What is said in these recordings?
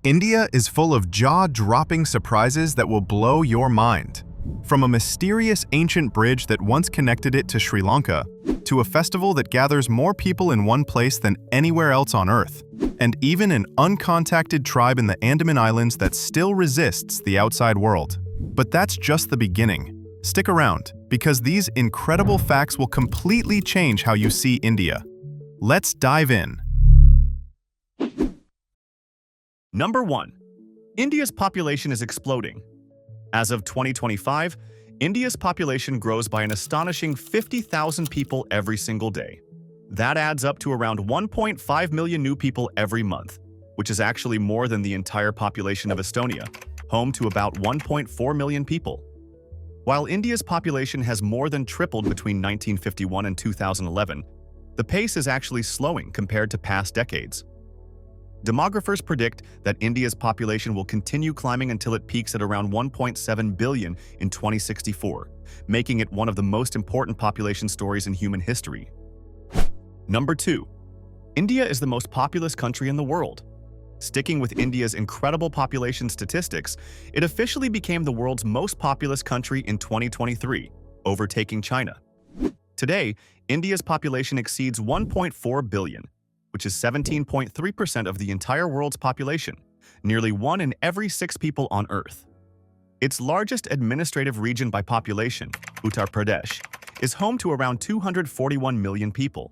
India is full of jaw-dropping surprises that will blow your mind. From a mysterious ancient bridge that once connected it to Sri Lanka, to a festival that gathers more people in one place than anywhere else on Earth, and even an uncontacted tribe in the Andaman Islands that still resists the outside world. But that's just the beginning. Stick around, because these incredible facts will completely change how you see India. Let's dive in. Number 1. India's population is exploding. As of 2025, India's population grows by an astonishing 50,000 people every single day. That adds up to around 1.5 million new people every month, which is actually more than the entire population of Estonia, home to about 1.4 million people. While India's population has more than tripled between 1951 and 2011, the pace is actually slowing compared to past decades. Demographers predict that India's population will continue climbing until it peaks at around 1.7 billion in 2064, making it one of the most important population stories in human history. Number 2. India is the most populous country in the world. Sticking with India's incredible population statistics, it officially became the world's most populous country in 2023, overtaking China. Today, India's population exceeds 1.4 billion, which is 17.3% of the entire world's population, nearly 1 in every 6 people on Earth. Its largest administrative region by population, Uttar Pradesh, is home to around 241 million people.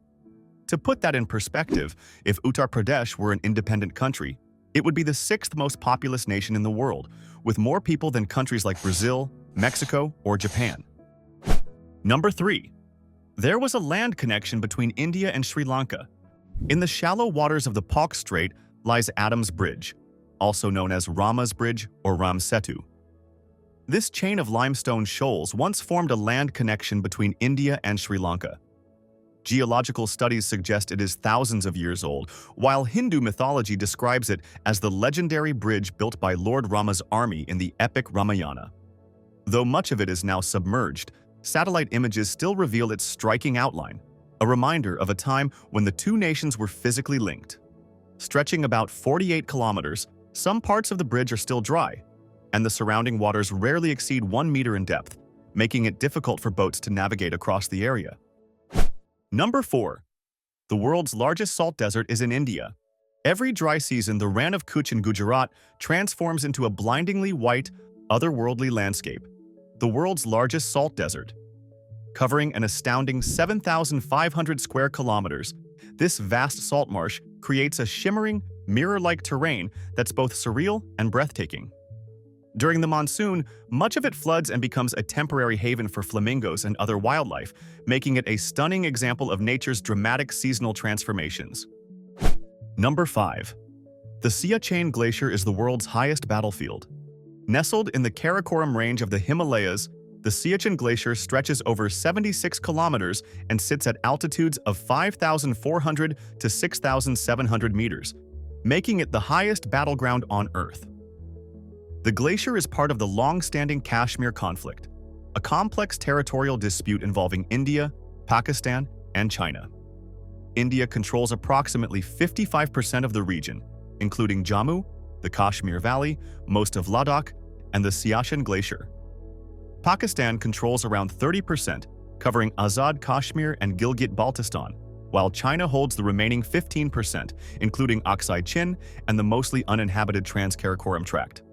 To put that in perspective, if Uttar Pradesh were an independent country, it would be the 6th most populous nation in the world, with more people than countries like Brazil, Mexico, or Japan. Number 3. There was a land connection between India and Sri Lanka. In the shallow waters of the Palk Strait lies Adam's Bridge, also known as Rama's Bridge or Ram Setu. This chain of limestone shoals once formed a land connection between India and Sri Lanka. Geological studies suggest it is thousands of years old, while Hindu mythology describes it as the legendary bridge built by Lord Rama's army in the epic Ramayana. Though much of it is now submerged, satellite images still reveal its striking outline, a reminder of a time when the two nations were physically linked. Stretching about 48 kilometers, some parts of the bridge are still dry, and the surrounding waters rarely exceed 1 meter in depth, making it difficult for boats to navigate across the area. Number 4. The world's largest salt desert is in India. Every dry season, the Rann of Kutch in Gujarat transforms into a blindingly white, otherworldly landscape, the world's largest salt desert. Covering an astounding 7,500 square kilometers, this vast salt marsh creates a shimmering, mirror-like terrain that's both surreal and breathtaking. During the monsoon, much of it floods and becomes a temporary haven for flamingos and other wildlife, making it a stunning example of nature's dramatic seasonal transformations. Number 5. The Siachen Glacier is the world's highest battlefield. Nestled in the Karakoram range of the Himalayas, the Siachen Glacier stretches over 76 kilometers and sits at altitudes of 5,400 to 6,700 meters, making it the highest battleground on Earth. The glacier is part of the long-standing Kashmir conflict, a complex territorial dispute involving India, Pakistan, and China. India controls approximately 55% of the region, including Jammu, the Kashmir Valley, most of Ladakh, and the Siachen Glacier. Pakistan controls around 30%, covering Azad Kashmir and Gilgit-Baltistan, while China holds the remaining 15%, including Aksai Chin and the mostly uninhabited Trans-Karakoram Tract.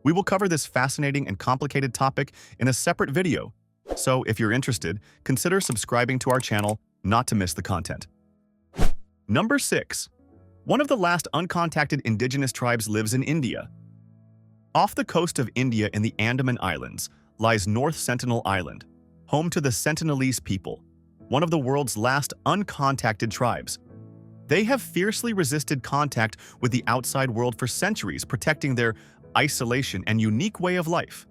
We will cover this fascinating and complicated topic in a separate video, so if you're interested, consider subscribing to our channel not to miss the content. Number 6. One of the last uncontacted indigenous tribes lives in India. Off the coast of India in the Andaman Islands lies North Sentinel Island, home to the Sentinelese people, one of the world's last uncontacted tribes. They have fiercely resisted contact with the outside world for centuries, protecting their isolation and unique way of life.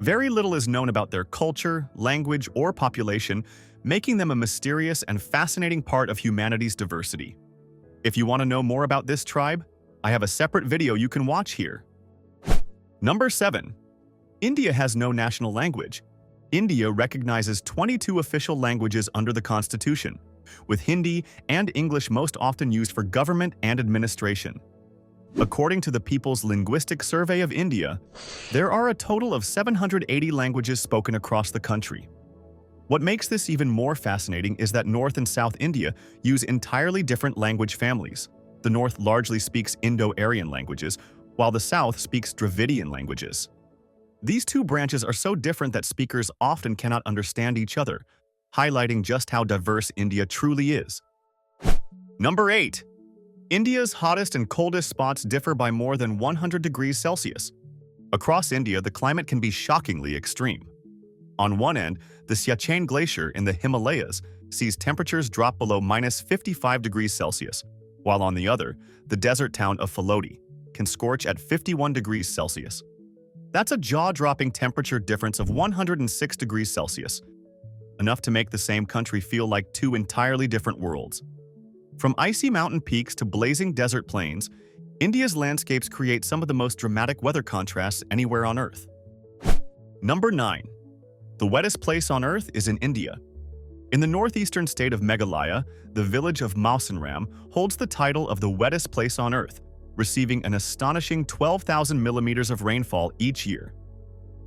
Very little is known about their culture, language, or population, making them a mysterious and fascinating part of humanity's diversity. If you want to know more about this tribe, I have a separate video you can watch here. Number 7. India has no national language. India recognizes 22 official languages under the Constitution, with Hindi and English most often used for government and administration. According to the People's Linguistic Survey of India, there are a total of 780 languages spoken across the country. What makes this even more fascinating is that North and South India use entirely different language families. The North largely speaks Indo-Aryan languages, while the South speaks Dravidian languages. These two branches are so different that speakers often cannot understand each other, highlighting just how diverse India truly is. Number 8. India's hottest and coldest spots differ by more than 100 degrees Celsius. Across India, the climate can be shockingly extreme. On one end, the Siachen Glacier in the Himalayas sees temperatures drop below -55 degrees Celsius, while on the other, the desert town of Faloti can scorch at 51 degrees Celsius. That's a jaw-dropping temperature difference of 106 degrees Celsius, enough to make the same country feel like two entirely different worlds. From icy mountain peaks to blazing desert plains, India's landscapes create some of the most dramatic weather contrasts anywhere on Earth. Number 9. The wettest place on Earth is in India. In the northeastern state of Meghalaya, the village of Mawsynram holds the title of the wettest place on Earth, receiving an astonishing 12,000 millimeters of rainfall each year.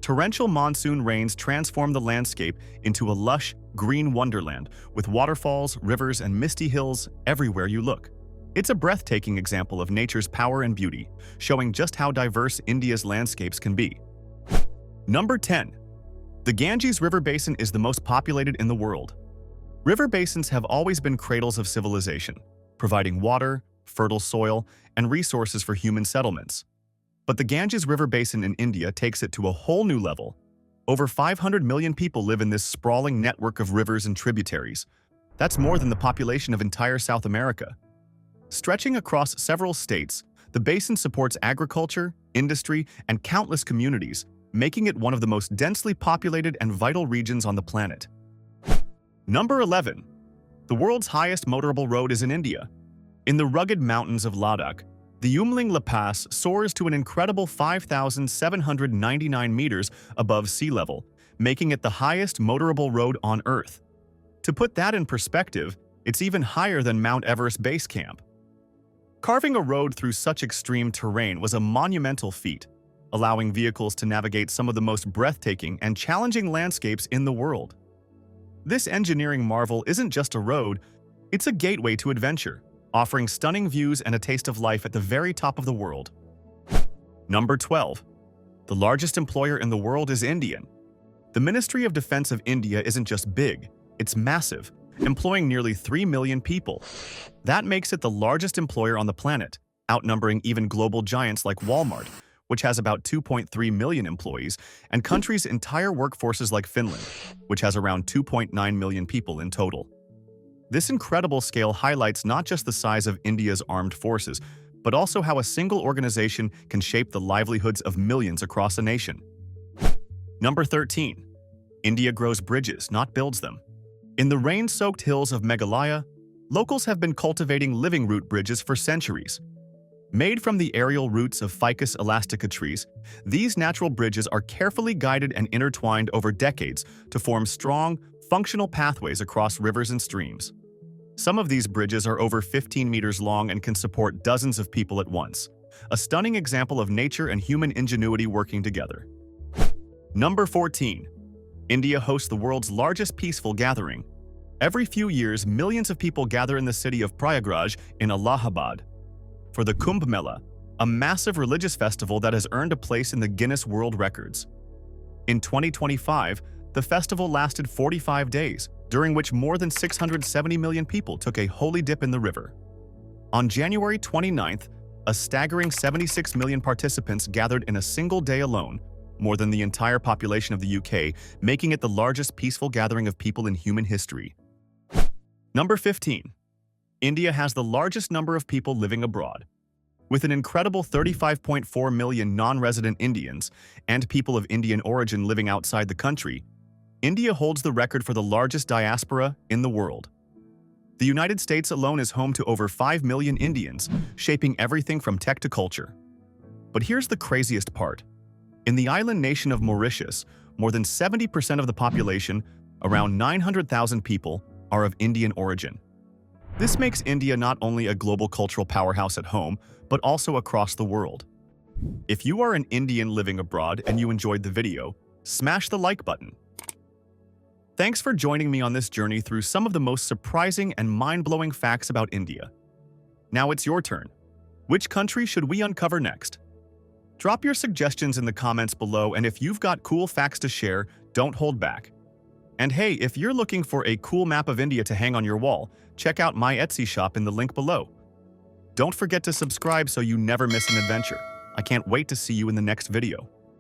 Torrential monsoon rains transform the landscape into a lush, green wonderland with waterfalls, rivers, and misty hills everywhere you look. It's a breathtaking example of nature's power and beauty, showing just how diverse India's landscapes can be. Number 10. The Ganges River Basin is the most populated in the world. River basins have always been cradles of civilization, providing water, fertile soil, and resources for human settlements. But the Ganges River Basin in India takes it to a whole new level. Over 500 million people live in this sprawling network of rivers and tributaries. That's more than the population of entire South America. Stretching across several states, the basin supports agriculture, industry, and countless communities, making it one of the most densely populated and vital regions on the planet. Number 11. The world's highest motorable road is in India. In the rugged mountains of Ladakh, the Umling La Pass soars to an incredible 5,799 meters above sea level, making it the highest motorable road on Earth. To put that in perspective, it's even higher than Mount Everest Base Camp. Carving a road through such extreme terrain was a monumental feat, allowing vehicles to navigate some of the most breathtaking and challenging landscapes in the world. This engineering marvel isn't just a road, it's a gateway to adventure, offering stunning views and a taste of life at the very top of the world. Number 12. The largest employer in the world is Indian. The Ministry of Defense of India isn't just big, it's massive, employing nearly 3 million people. That makes it the largest employer on the planet, outnumbering even global giants like Walmart, which has about 2.3 million employees, and countries' entire workforces like Finland, which has around 2.9 million people in total. This incredible scale highlights not just the size of India's armed forces, but also how a single organization can shape the livelihoods of millions across a nation. Number 13. India grows bridges, not builds them. In the rain-soaked hills of Meghalaya, locals have been cultivating living root bridges for centuries. Made from the aerial roots of Ficus elastica trees, these natural bridges are carefully guided and intertwined over decades to form strong, functional pathways across rivers and streams. Some of these bridges are over 15 meters long and can support dozens of people at once, a stunning example of nature and human ingenuity working together. Number 14. India hosts the world's largest peaceful gathering. Every few years, millions of people gather in the city of Prayagraj in Allahabad for the Kumbh Mela, a massive religious festival that has earned a place in the Guinness World Records. In 2025, the festival lasted 45 days, during which more than 670 million people took a holy dip in the river. On January 29th, a staggering 76 million participants gathered in a single day alone, more than the entire population of the UK, making it the largest peaceful gathering of people in human history. Number 15. India has the largest number of people living abroad. With an incredible 35.4 million non-resident Indians and people of Indian origin living outside the country, India holds the record for the largest diaspora in the world. The United States alone is home to over 5 million Indians, shaping everything from tech to culture. But here's the craziest part. In the island nation of Mauritius, more than 70% of the population, around 900,000 people, are of Indian origin. This makes India not only a global cultural powerhouse at home, but also across the world. If you are an Indian living abroad and you enjoyed the video, smash the like button. Thanks for joining me on this journey through some of the most surprising and mind-blowing facts about India. Now it's your turn. Which country should we uncover next? Drop your suggestions in the comments below, and if you've got cool facts to share, don't hold back. And hey, if you're looking for a cool map of India to hang on your wall, check out my Etsy shop in the link below. Don't forget to subscribe so you never miss an adventure. I can't wait to see you in the next video.